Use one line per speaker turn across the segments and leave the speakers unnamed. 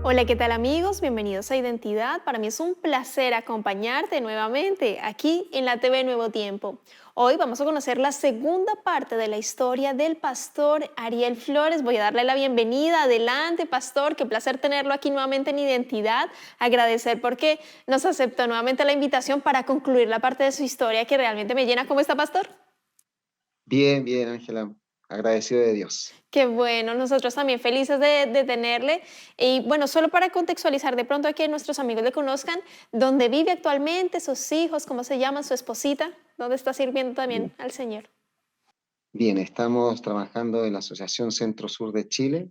Hola, ¿qué tal amigos? Bienvenidos a Identidad. Para mí es un placer acompañarte nuevamente aquí en la TV Nuevo Tiempo. Hoy vamos a conocer la segunda parte de la historia del pastor Ariel Flores. Voy a darle la bienvenida. Adelante, pastor. Qué placer tenerlo aquí nuevamente en Identidad. Agradecer porque nos aceptó nuevamente la invitación para concluir la parte de su historia que realmente me llena. ¿Cómo está, pastor?
Bien, bien, Ángela, agradecido de Dios.
Qué bueno, nosotros también felices de tenerle. Y bueno, solo para contextualizar de pronto a que nuestros amigos le conozcan, ¿dónde vive actualmente, sus hijos, cómo se llaman, su esposita? ¿Dónde está sirviendo también al Señor?
Bien, estamos trabajando en la Asociación Centro Sur de Chile,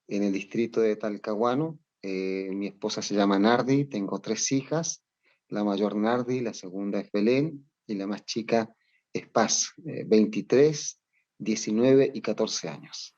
en el distrito de Talcahuano. Mi esposa se llama Nardi, tengo tres hijas, la mayor Nardi, la segunda es Belén y la más chica es Paz, 23, 19 y 14 años.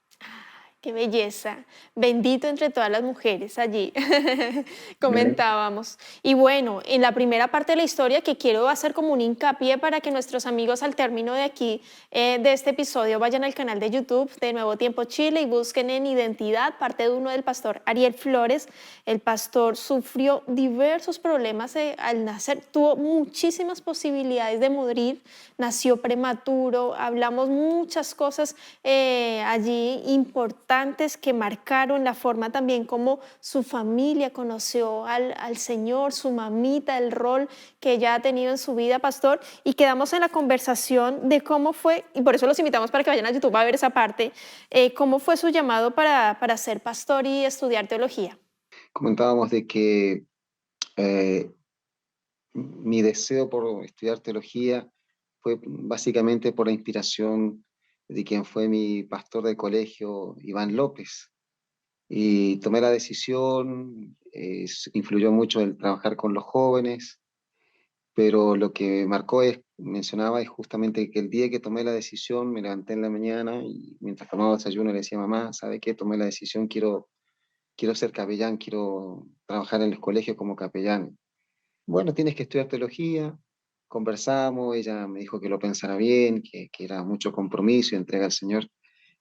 Qué belleza. Bendito entre todas las mujeres allí.
Amén.
Comentábamos. Y bueno, en la primera parte de la historia que quiero hacer como un hincapié para que nuestros amigos al término de aquí, de este episodio, vayan al canal de YouTube de Nuevo Tiempo Chile y busquen en Identidad, parte uno del pastor Ariel Flores. El pastor sufrió diversos problemas al nacer, tuvo muchísimas posibilidades de morir, nació prematuro, hablamos muchas cosas allí importantes que marcaron la forma también como su familia conoció al Señor, su mamita, el rol que ella ha tenido en su vida, pastor, y quedamos en la conversación de cómo fue, y por eso los invitamos para que vayan a YouTube a ver esa parte, cómo fue su llamado para ser pastor y estudiar teología.
Comentábamos de que eh, mi deseo por estudiar teología fue básicamente por la inspiración de quien fue mi pastor de colegio, Iván López. Y tomé la decisión, influyó mucho el trabajar con los jóvenes, pero lo que marcó mencionaba es justamente que el día que tomé la decisión, me levanté en la mañana y mientras tomaba desayuno le decía, mamá, ¿sabe qué? Tomé la decisión, quiero ser capellán, quiero trabajar en los colegios como capellán. Bueno, tienes que estudiar teología. Conversamos, ella me dijo que lo pensara bien, que era mucho compromiso y entrega al Señor.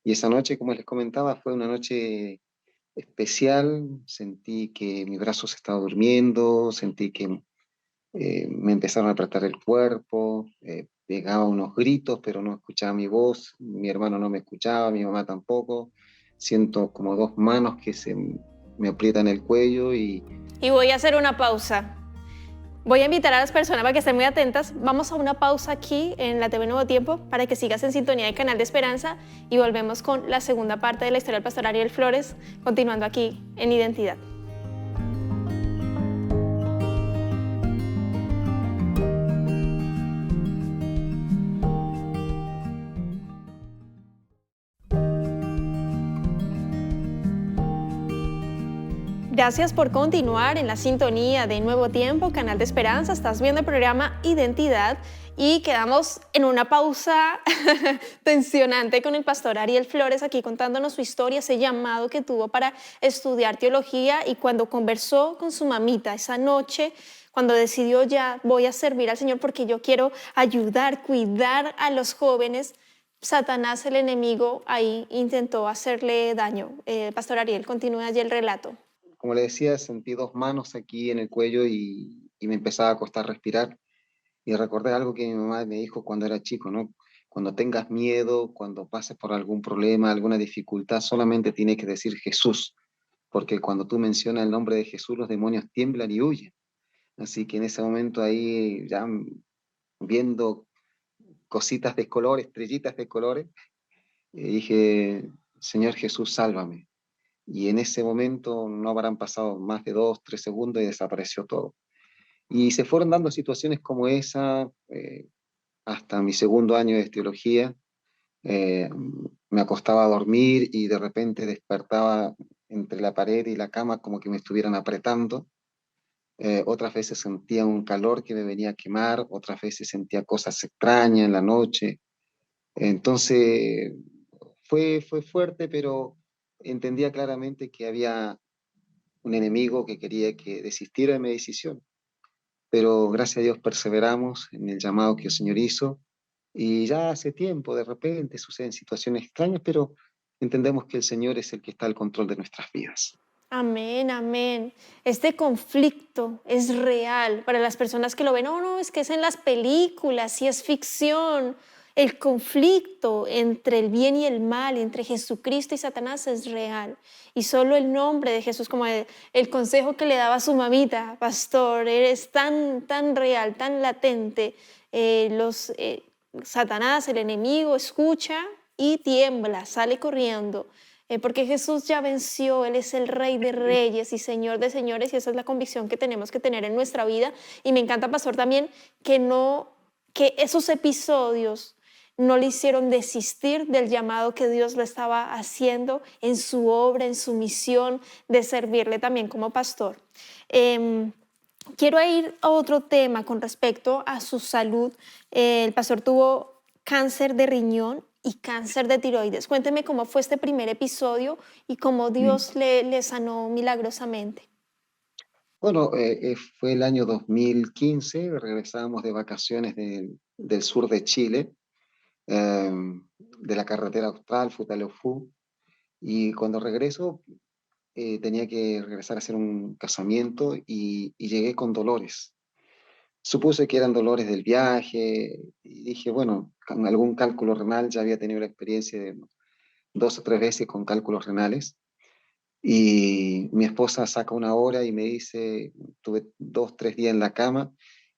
Y esa noche, como les comentaba, fue una noche especial. Sentí que mi brazo se estaba durmiendo, sentí que me empezaron a apretar el cuerpo, pegaba unos gritos, pero no escuchaba mi voz. Mi hermano no me escuchaba, mi mamá tampoco. Siento como dos manos que me aprietan el cuello y
Y voy a hacer una pausa. Voy a invitar a las personas para que estén muy atentas. Vamos a una pausa aquí en la TV Nuevo Tiempo para que sigas en sintonía del canal de Esperanza y volvemos con la segunda parte de la historia del pastor Ariel Flores, continuando aquí en Identidad. Gracias por continuar en la sintonía de Nuevo Tiempo, Canal de Esperanza. Estás viendo el programa Identidad y quedamos en una pausa tensionante con el pastor Ariel Flores aquí contándonos su historia, ese llamado que tuvo para estudiar teología y cuando conversó con su mamita esa noche, cuando decidió ya voy a servir al Señor porque yo quiero ayudar, cuidar a los jóvenes. Satanás, el enemigo, ahí intentó hacerle daño. Pastor Ariel, continúe allí el relato.
como le decía, sentí dos manos aquí en el cuello y me empezaba a costar respirar. Y recordé algo que mi mamá me dijo cuando era chico, ¿no? Cuando tengas miedo, cuando pases por algún problema, alguna dificultad, solamente tienes que decir Jesús, porque cuando tú mencionas el nombre de Jesús, los demonios tiemblan y huyen. Así que en ese momento ahí, ya viendo cositas de color, estrellitas de colores, dije, Señor Jesús, sálvame. Y en ese momento no habrán pasado más de 2, 3 segundos y desapareció todo. Y se fueron dando situaciones como esa hasta mi segundo año de teología. eh, Me acostaba a dormir y de repente despertaba entre la pared y la cama como que me estuvieran apretando. Otras veces sentía un calor que me venía a quemar, otras veces sentía cosas extrañas en la noche. Entonces fue fuerte, pero entendía claramente que había un enemigo que quería que desistiera de mi decisión. Pero gracias a Dios perseveramos en el llamado que el Señor hizo y ya hace tiempo, de repente, suceden situaciones extrañas, pero entendemos que el Señor es el que está al control de nuestras vidas.
Amén, amén. Este conflicto es real para las personas que lo ven. No, no, es que es en las películas y es ficción. El conflicto entre el bien y el mal, entre Jesucristo y Satanás es real. Y solo el nombre de Jesús, como el consejo que le daba a su mamita, pastor, es tan, tan real, tan latente. Satanás, el enemigo, escucha y tiembla, sale corriendo porque Jesús ya venció, Él es el Rey de Reyes y Señor de Señores, y esa es la convicción que tenemos que tener en nuestra vida. Y me encanta, pastor, también que no, que esos episodios no le hicieron desistir del llamado que Dios le estaba haciendo en su obra, en su misión de servirle también como pastor. Em, Quiero ir a otro tema con respecto a su salud. El pastor tuvo cáncer de riñón y cáncer de tiroides. Cuénteme cómo fue este primer episodio y cómo
Mm.
Dios le sanó milagrosamente.
Bueno, fue el año 2015, regresábamos de vacaciones del sur de Chile, eh, de la carretera austral, Futaleufú, y cuando regreso tenía que regresar a hacer un casamiento y llegué con dolores. Supuse que eran dolores del viaje y dije, bueno, con algún cálculo renal, ya había tenido la experiencia de 2 o 3 veces con cálculos renales. Y mi esposa saca una hora y me dice, tuve 2, 3 días en la cama,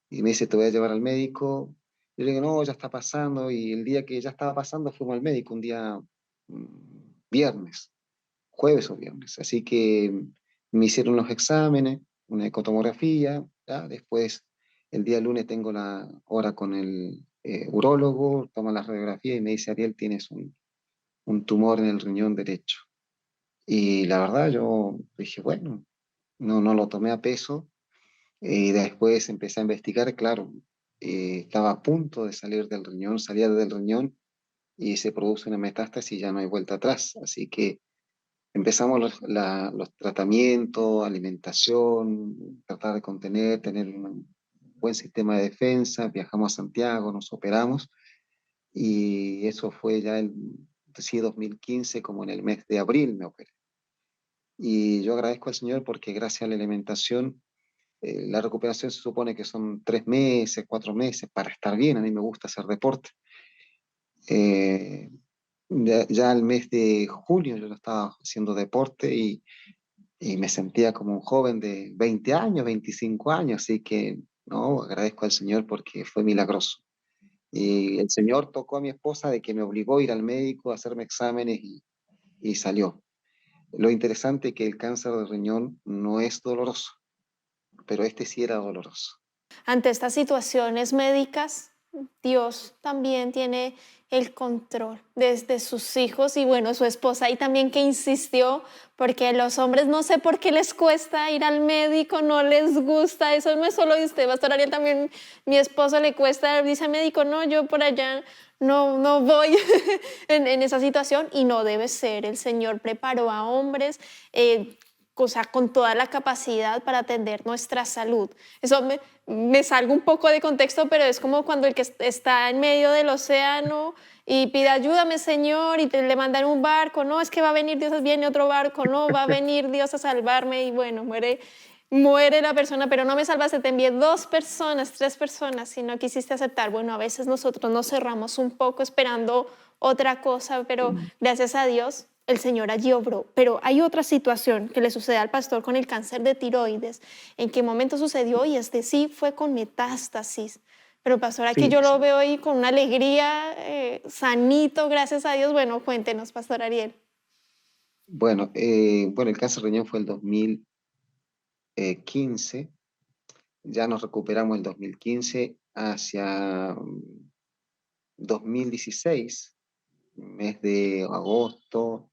y me dice, te voy a llevar al médico. Yo le digo, no, ya está pasando. Y el día que ya estaba pasando fuimos al médico, un día viernes, jueves o viernes. Así que me hicieron los exámenes, una ecotomografía, ¿ya? Después el día lunes tengo la hora con el urólogo, toma la radiografía y me dice, Ariel, tienes un tumor en el riñón derecho. Y la verdad yo dije, bueno, no lo tomé a peso. Y después empecé a investigar, claro, estaba a punto de salir del riñón, salía del riñón y se produce una metástasis y ya no hay vuelta atrás. Así que empezamos los tratamientos, alimentación, tratar de contener, tener un buen sistema de defensa, viajamos a Santiago, nos operamos y eso fue ya sí, 2015, como en el mes de abril me operé. Y yo agradezco al Señor porque gracias a la alimentación, la recuperación se supone que son 3 meses, 4 meses para estar bien. A mí me gusta hacer deporte. Eh, ya el mes de junio yo estaba haciendo deporte y me sentía como un joven de 20 años, 25 años, así que no, agradezco al Señor porque fue milagroso. Y el Señor tocó a mi esposa de que me obligó a ir al médico a hacerme exámenes y salió. Lo interesante es que el cáncer de riñón no es doloroso, pero este sí era doloroso.
Ante estas situaciones médicas, Dios también tiene el control desde sus hijos y bueno, su esposa y también que insistió, porque los hombres no sé por qué les cuesta ir al médico, no les gusta, eso no es solo de usted, Pastor Ariel, también mi esposo le cuesta, dice al médico, no, yo por allá no voy en esa situación y no debe ser, el Señor preparó a hombres, o sea, con toda la capacidad para atender nuestra salud. Eso me salgo un poco de contexto, pero es como cuando el que está en medio del océano y pide ayúdame, Señor, y le mandan un barco, no, es que va a venir Dios, viene otro barco, no, va a venir Dios a salvarme y bueno, muere la persona, pero no me salvaste, te envié 2 personas, 3 personas, si no quisiste aceptar. Bueno, a veces nosotros nos cerramos un poco esperando otra cosa, pero gracias a Dios el Señor allí obró. Pero hay otra situación que le sucede al pastor con el cáncer de tiroides. ¿En qué momento sucedió? Y este sí fue con metástasis. Pero pastor, aquí
Sí,
yo lo
sí.
veo ahí con una alegría, sanito, gracias a Dios. Bueno, cuéntenos, pastor Ariel.
Bueno, el cáncer de riñón fue el 2015. Ya nos recuperamos el 2015 hacia 2016, mes de agosto,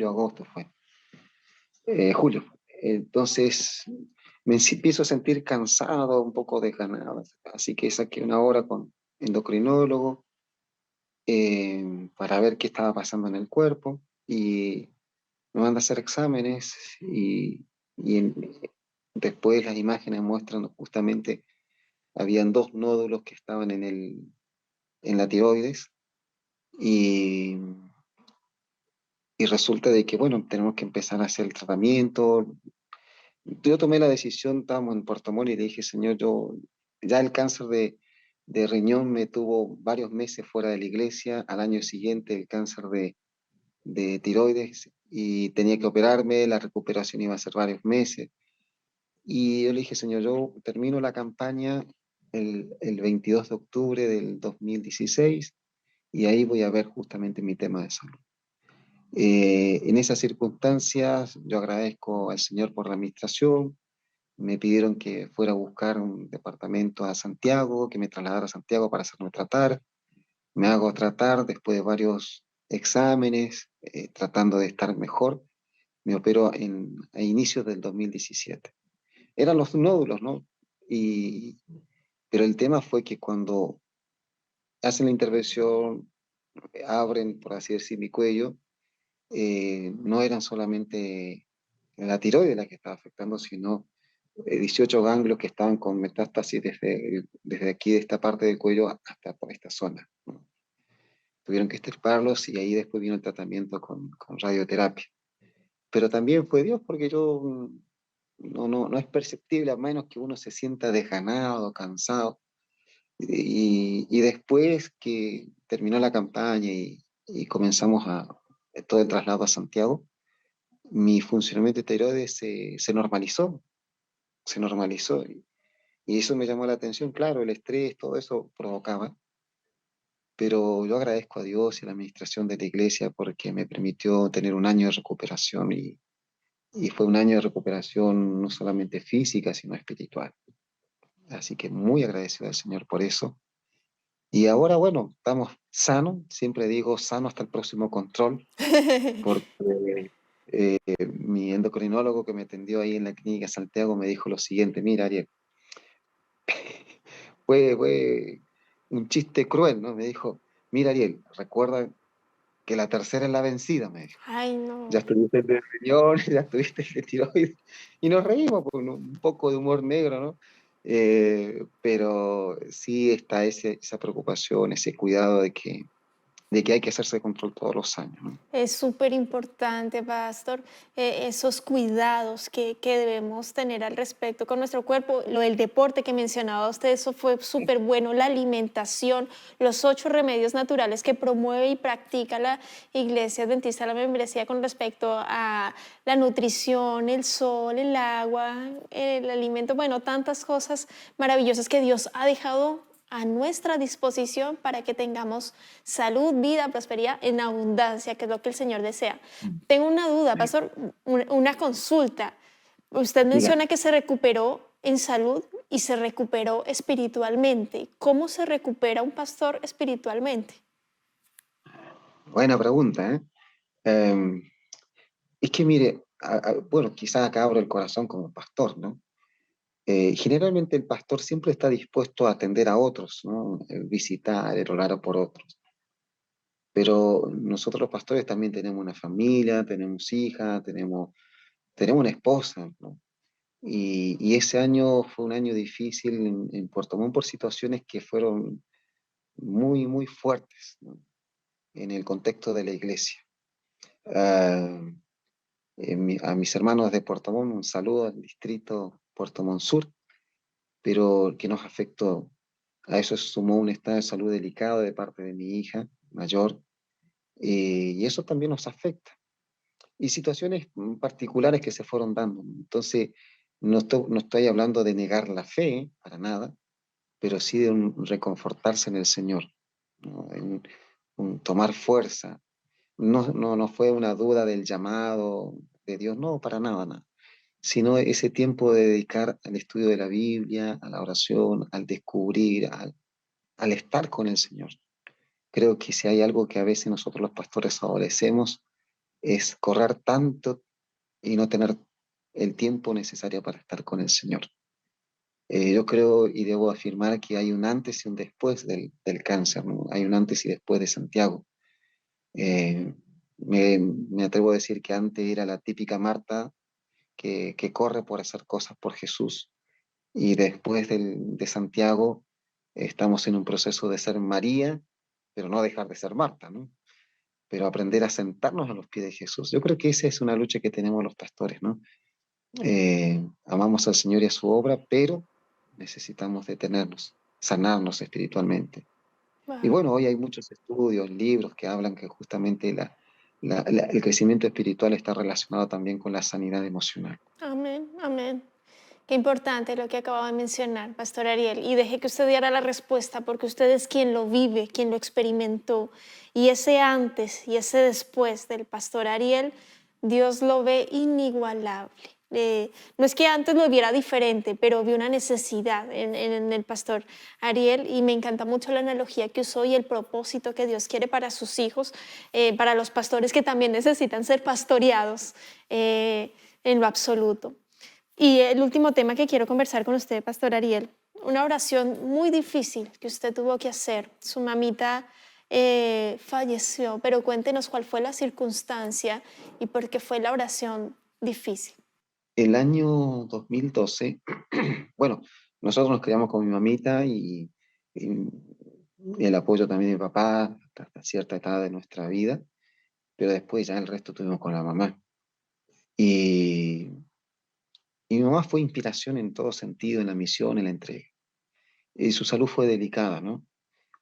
agosto fue, julio. Entonces empiezo a sentir cansado, un poco desganado, así que saqué una hora con endocrinólogo para ver qué estaba pasando en el cuerpo y me manda a hacer exámenes y después las imágenes muestran justamente, habían 2 nódulos que estaban en la tiroides y y resulta de que, bueno, tenemos que empezar a hacer el tratamiento. Yo tomé la decisión, estábamos en Puerto Montt y le dije, Señor, yo ya el cáncer de riñón me tuvo varios meses fuera de la iglesia, al año siguiente el cáncer de tiroides y tenía que operarme, la recuperación iba a ser varios meses. Y yo le dije, Señor, yo termino la campaña el 22 de octubre del 2016 y ahí voy a ver justamente mi tema de salud. En esas circunstancias, yo agradezco al Señor por la administración. Me pidieron que fuera a buscar un departamento a Santiago, que me trasladara a Santiago para hacerme tratar. Me hago tratar después de varios exámenes, tratando de estar mejor. Me opero a inicios del 2017. Eran los nódulos, ¿no? Y, pero el tema fue que cuando hacen la intervención, abren, por así decir, mi cuello, no eran solamente la tiroides la que estaba afectando, sino 18 ganglios que estaban con metástasis desde aquí, de esta parte del cuello, hasta por esta zona, ¿no? Tuvieron que extirparlos y ahí después vino el tratamiento con radioterapia. Pero también fue Dios porque yo no es perceptible a menos que uno se sienta desganado, cansado. Y después que terminó la campaña y comenzamos todo el traslado a Santiago, mi funcionamiento de tiroides se normalizó, se normalizó. Y eso me llamó la atención, claro, el estrés, todo eso provocaba, pero yo agradezco a Dios y a la administración de la iglesia porque me permitió tener un año de recuperación y fue un año de recuperación no solamente física, sino espiritual. Así que muy agradecido al Señor por eso. Y ahora, bueno, estamos sanos, siempre digo sano hasta el próximo control, porque mi endocrinólogo que me atendió ahí en la clínica Santiago me dijo lo siguiente, mira, Ariel, fue un chiste cruel, ¿no? Me dijo, mira, Ariel, recuerda que la tercera es la vencida, me dijo.
Ay,
Ya
no.
estuviste el de riñón, ya estuviste el de tiroides. Y nos reímos con un poco de humor negro, ¿no? Pero sí está esa preocupación, ese cuidado de que hay que hacerse control todos los años, ¿no?
Es súper importante, pastor, esos cuidados que debemos tener al respecto con nuestro cuerpo. Lo del deporte que mencionaba usted, eso fue súper bueno. La alimentación, los 8 remedios naturales que promueve y practica la Iglesia Adventista de la Membresía con respecto a la nutrición, el sol, el agua, el alimento, bueno, tantas cosas maravillosas que Dios ha dejado a nuestra disposición para que tengamos salud, vida, prosperidad en abundancia, que es lo que el Señor desea.
Mm.
Tengo una duda,
Sí.
pastor, una consulta. Usted
Diga.
menciona que se recuperó en salud y se recuperó espiritualmente. ¿Cómo se recupera un pastor espiritualmente?
Buena pregunta, ¿eh? Eh, es que mire, bueno, quizás acá abro el corazón como pastor, ¿no? Generalmente el pastor siempre está dispuesto a atender a otros, ¿no? Visitar, el orar por otros. Pero nosotros los pastores también tenemos una familia, tenemos hija, tenemos una esposa, ¿no? Y ese año fue un año difícil en Puerto Montt por situaciones que fueron muy, muy fuertes, ¿no? En el contexto de la iglesia. Ah, a mis hermanos de Puerto Montt, un saludo al distrito Puerto Montt Sur, pero que nos afectó. A eso se sumó un estado de salud delicado de parte de mi hija mayor, y eso también nos afecta. Y situaciones particulares que se fueron dando. Entonces, no estoy hablando de negar la fe, para nada, pero sí de un reconfortarse en el Señor, ¿no? En un tomar fuerza. No fue una duda del llamado de Dios, no, para nada, nada, sino ese tiempo de dedicar al estudio de la Biblia, a la oración, al descubrir, al estar con el Señor. Creo que si hay algo que a veces nosotros los pastores adolecemos es correr tanto y no tener el tiempo necesario para estar con el Señor. Yo creo y debo afirmar que hay un antes y un después del cáncer, ¿no? Hay un antes y después de Santiago. Eh, me atrevo a decir que antes era la típica Marta que corre por hacer cosas por Jesús y después de Santiago estamos en un proceso de ser María, pero no dejar de ser Marta, ¿no? pero aprender a sentarnos a los pies de Jesús. Yo creo que esa es una lucha que tenemos los pastores, ¿no? Amamos al Señor y a su obra, pero necesitamos detenernos, sanarnos espiritualmente. Y
Wow.
bueno, hoy hay muchos estudios, libros que hablan que justamente el crecimiento espiritual está relacionado también con la sanidad emocional.
Amén, amén. Qué importante lo que acababa de mencionar, Pastor Ariel. Y deje que usted diera la respuesta, porque usted es quien lo vive, quien lo experimentó. Y ese antes y ese después del Pastor Ariel, Dios lo ve inigualable. No es que antes lo viera diferente, pero vi una necesidad en el Pastor Ariel, y me encanta mucho la analogía que usó y el propósito que Dios quiere para sus hijos, para los pastores que también necesitan ser pastoreados en lo absoluto. Y el último tema que quiero conversar con usted, Pastor Ariel, una oración muy difícil que usted tuvo que hacer. Su mamita falleció, pero cuéntenos cuál fue la circunstancia y por qué fue la oración difícil.
El año 2012, bueno, nosotros nos criamos con mi mamita y el apoyo también de mi papá hasta cierta etapa de nuestra vida, pero después ya el resto tuvimos con la mamá. Y, y mi mamá fue inspiración en todo sentido, en la misión, en la entrega. Y su salud fue delicada, ¿no?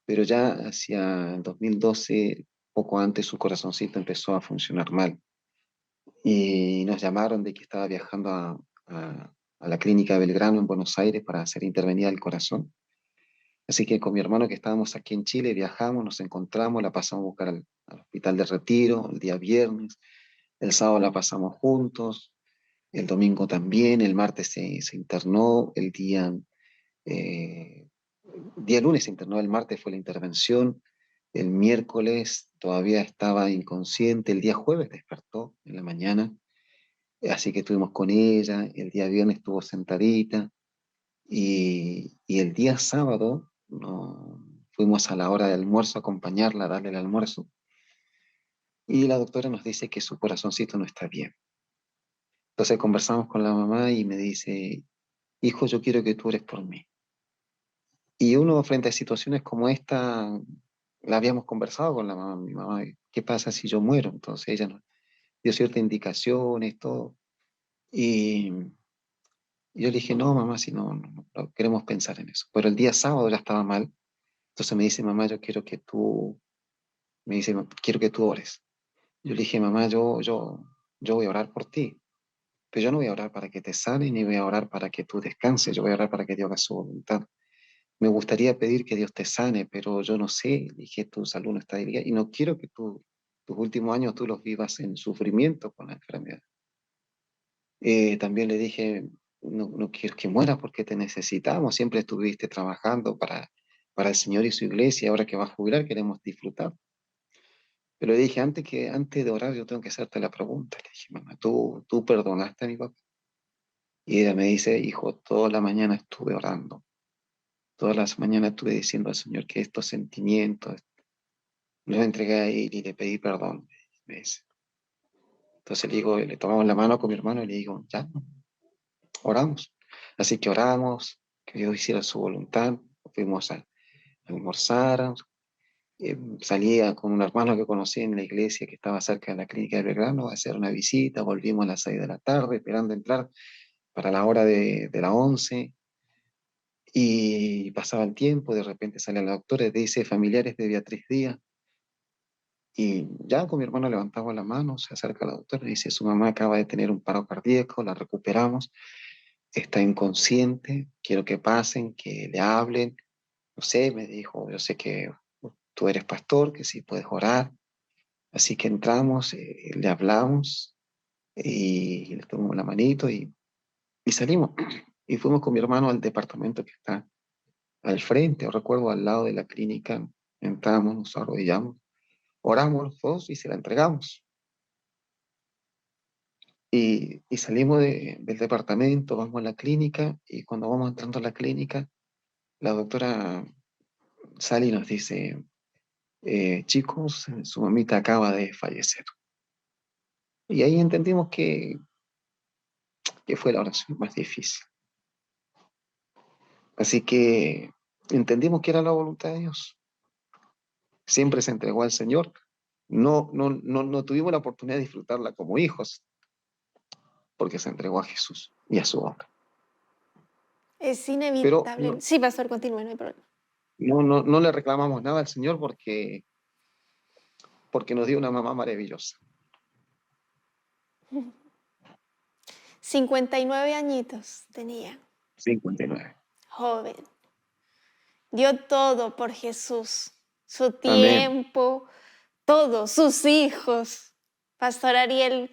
Pero ya hacia el 2012, poco antes, su corazoncito empezó a funcionar mal. Y nos llamaron de que estaba viajando a la clínica de Belgrano en Buenos Aires para hacer intervenida el corazón. Así que con mi hermano que estábamos aquí en Chile, viajamos, nos encontramos, la pasamos a buscar al hospital de Retiro el día viernes, el sábado la pasamos juntos, el domingo también, el martes se internó, eh, día lunes se internó, el martes fue la intervención, el miércoles todavía estaba inconsciente, el día jueves despertó en la mañana, así que estuvimos con ella, el día viernes estuvo sentadita y el día sábado no, fuimos a la hora de almuerzo a acompañarla, a darle el almuerzo y la doctora nos dice que su corazoncito no está bien. Entonces conversamos con la mamá y me dice, hijo, yo quiero que tú ores por mí. Y uno frente a situaciones como esta, la habíamos conversado con la mamá, mi mamá, ¿qué pasa si yo muero? Entonces ella nos dio ciertas indicaciones, todo. Y yo le dije, no, mamá, si no queremos pensar en eso. Pero el día sábado ya estaba mal. Entonces me dice, mamá, yo quiero que tú, me dice, quiero que tú ores. Yo le dije, mamá, yo voy a orar por ti. Pero yo no voy a orar para que te sane, ni voy a orar para que tú descanses. Yo voy a orar para que Dios haga su voluntad. Me gustaría pedir que Dios te sane, pero yo no sé, dije, tu salud no está delicada y no quiero que tus últimos años tú los vivas en sufrimiento con la enfermedad. También le dije, no quiero que mueras porque te necesitamos, siempre estuviste trabajando para el Señor y su iglesia, ahora que vas a jubilar queremos disfrutar. Pero le dije, antes de orar yo tengo que hacerte la pregunta. Le dije, mamá, ¿tú perdonaste a mi papá? Y ella me dice, hijo, toda la mañana estuve orando, todas las mañanas estuve diciendo al Señor que estos sentimientos, los entregué a Él y le pedí perdón. Me dice. Entonces le digo, le tomamos la mano con mi hermano y le digo, ya, oramos. Así que oramos, que Dios hiciera su voluntad, fuimos a almorzar, salía con un hermano que conocí en la iglesia que estaba cerca de la clínica de Belgrano a hacer una visita, volvimos a las 6 de la tarde esperando entrar para la hora de la 11 y pasaba el tiempo, de repente sale la doctora y dice familiares de Beatriz Díaz y ya con mi hermano levantamos la mano, se acerca la doctora y dice su mamá acaba de tener un paro cardíaco, la recuperamos, está inconsciente, quiero que pasen, que le hablen, no sé, me dijo, yo sé que tú eres pastor, que sí puedes orar. Así que entramos, le hablamos y le tomamos la manito y salimos. Y fuimos con mi hermano al departamento que está al frente, o recuerdo al lado de la clínica. Entramos, nos arrodillamos, oramos los dos y se la entregamos. Y salimos del departamento, vamos a la clínica y cuando vamos entrando a la clínica, la doctora sale y nos dice, chicos, su mamita acaba de fallecer. Y ahí entendimos que fue la oración más difícil. Así que entendimos que era la voluntad de Dios. Siempre se entregó al Señor, no tuvimos la oportunidad de disfrutarla como hijos, porque se entregó a Jesús y a su obra.
Es
Pero
inevitable. Sí, pastor, continúe, no hay problema.
no le reclamamos nada al Señor porque nos dio una mamá maravillosa.
59 añitos tenía,
59.
joven. Dio todo por Jesús, su
Amén.
tiempo, todos sus hijos. Pastor Ariel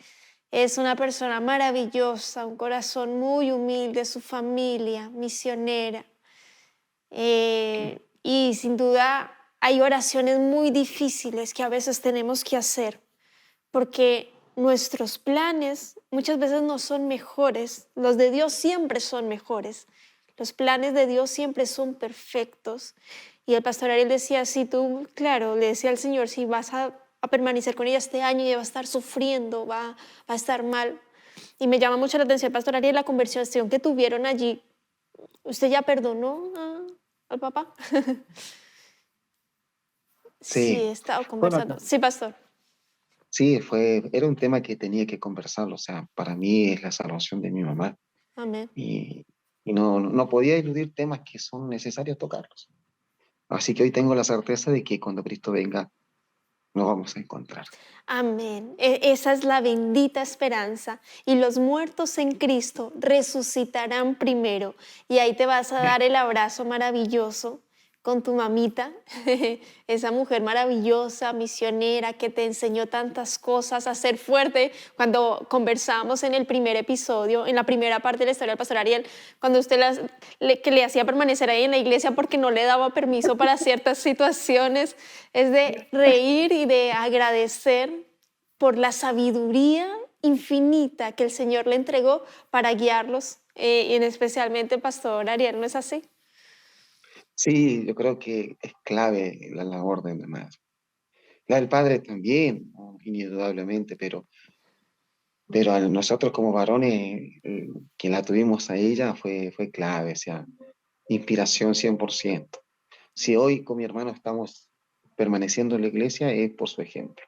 es una persona maravillosa, un corazón muy humilde, su familia misionera. Y sin duda hay oraciones muy difíciles que a veces tenemos que hacer porque nuestros planes muchas veces no son mejores. Los de Dios siempre son mejores. Los planes de Dios siempre son perfectos. Y el pastor Ariel decía, si tú, claro, le decía al Señor, si vas a permanecer con ella este año y va a estar sufriendo, va a estar mal. Y me llama mucho la atención, pastor Ariel, la conversación que tuvieron allí. ¿Usted ya perdonó al papá? Sí,
Sí,
he estado
bueno,
conversando. Sí, pastor.
sí, era un tema que tenía que conversarlo. O sea, para mí es la salvación de mi mamá
Amén.
y, y no podía eludir temas que son necesarios tocarlos. Así que hoy tengo la certeza de que cuando Cristo venga, nos vamos a encontrar.
Amén. Esa es la bendita esperanza. Y los muertos en Cristo resucitarán primero. Y ahí te vas a
Amén.
dar el abrazo maravilloso con tu mamita, esa mujer maravillosa, misionera, que te enseñó tantas cosas, a ser fuerte. Cuando conversábamos en el primer episodio, en la primera parte de la historia del pastor Ariel, cuando usted que le hacía permanecer ahí en la iglesia porque no le daba permiso para ciertas situaciones, es de reír y de agradecer por la sabiduría infinita que el Señor le entregó para guiarlos, y especialmente Pastor Ariel, ¿no es así?
Sí, yo creo que es clave la labor de la madre. La del padre también, ¿no? Indudablemente, pero a nosotros como varones, que la tuvimos a ella fue clave, o sea, inspiración 100%. Si hoy con mi hermano estamos permaneciendo en la iglesia es por su ejemplo.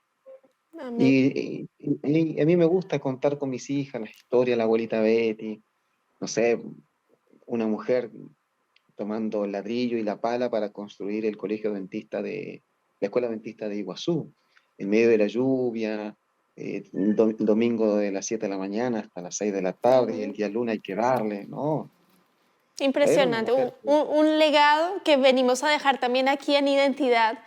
Amén.
Y a mí me gusta contar con mis hijas la historia, la abuelita Betty, no sé, una mujer tomando el ladrillo y la pala para construir el colegio dentista la escuela dentista de Iguazú, en medio de la lluvia, el domingo de las 7 de la mañana hasta las 6 de la tarde, y el
Amén.
día lunes hay que darle, ¿no? Era una
Impresionante,
mujer que,
un legado que venimos a dejar también aquí en Identidad,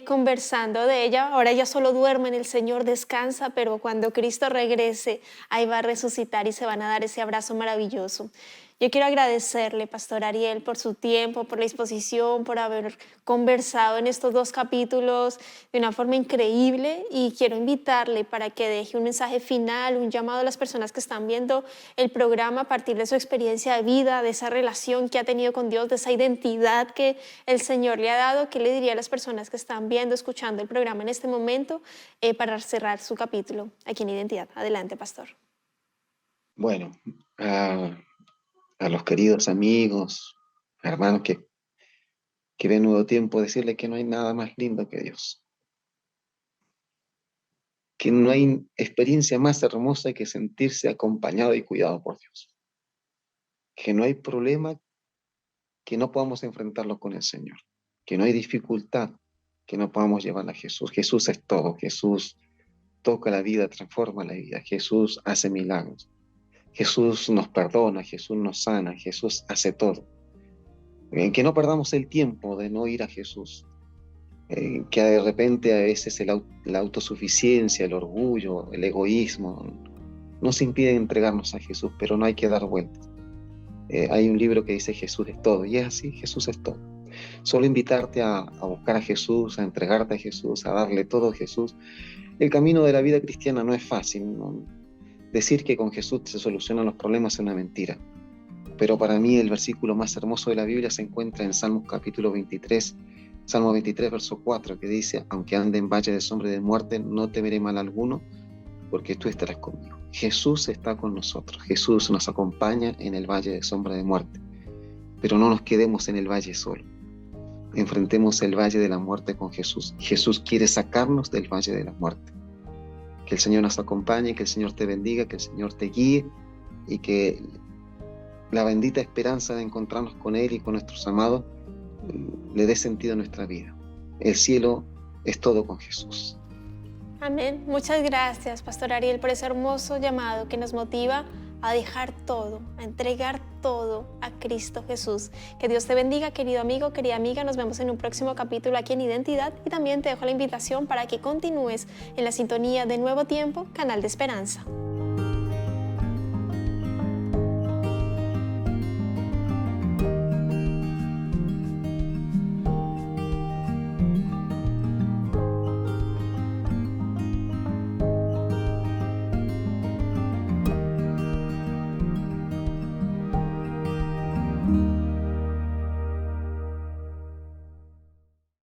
conversando de ella. Ahora ella solo duerme en el Señor, descansa, pero cuando Cristo regrese, ahí va a resucitar y se van a dar ese abrazo maravilloso. Yo quiero agradecerle, Pastor Ariel, por su tiempo, por la disposición, por haber conversado en estos 2 capítulos de una forma increíble, y quiero invitarle para que deje un mensaje final, un llamado a las personas que están viendo el programa a partir de su experiencia de vida, de esa relación que ha tenido con Dios, de esa identidad que el Señor le ha dado. ¿Qué le diría a las personas que están viendo, escuchando el programa en este momento, para cerrar su capítulo aquí en Identidad? Adelante, Pastor.
bueno, a los queridos amigos, hermanos que ven Nuevo Tiempo, decirles que no hay nada más lindo que Dios, que no hay experiencia más hermosa que sentirse acompañado y cuidado por Dios, que no hay problema que no podamos enfrentarlo con el Señor, que no hay dificultad que no podamos llevarla a Jesús. Jesús es todo, Jesús toca la vida, transforma la vida, Jesús hace milagros, Jesús nos perdona, Jesús nos sana, Jesús hace todo. Que no perdamos el tiempo de no ir a Jesús, que de repente a veces la autosuficiencia, el orgullo, el egoísmo nos impiden entregarnos a Jesús, pero no hay que dar vueltas. Hay un libro que dice Jesús es todo, y es así, Jesús es todo. Solo invitarte a buscar a Jesús, a entregarte a Jesús, a darle todo a Jesús. El camino de la vida cristiana no es fácil, ¿no? Decir que con Jesús se solucionan los problemas es una mentira. Pero para mí el versículo más hermoso de la Biblia se encuentra en Salmos capítulo 23, Salmo 23, verso 4, que dice: aunque ande en valle de sombra y de muerte, no temeré mal alguno, porque tú estarás conmigo. Jesús está con nosotros, Jesús nos acompaña en el valle de sombra de muerte, pero no nos quedemos en el valle solo. enfrentemos el valle de la muerte con Jesús. Jesús quiere sacarnos del valle de la muerte. Que el Señor nos acompañe, que el Señor te bendiga, que el Señor te guíe y que la bendita esperanza de encontrarnos con Él y con nuestros amados le dé sentido a nuestra vida. El cielo es todo con Jesús.
Amén. Muchas gracias, Pastor Ariel, por ese hermoso llamado que nos motiva a dejar todo, a entregar todo a Cristo Jesús. Que Dios te bendiga, querido amigo, querida amiga. Nos vemos en un próximo capítulo aquí en Identidad y también te dejo la invitación para que continúes en la sintonía de Nuevo Tiempo, Canal de Esperanza.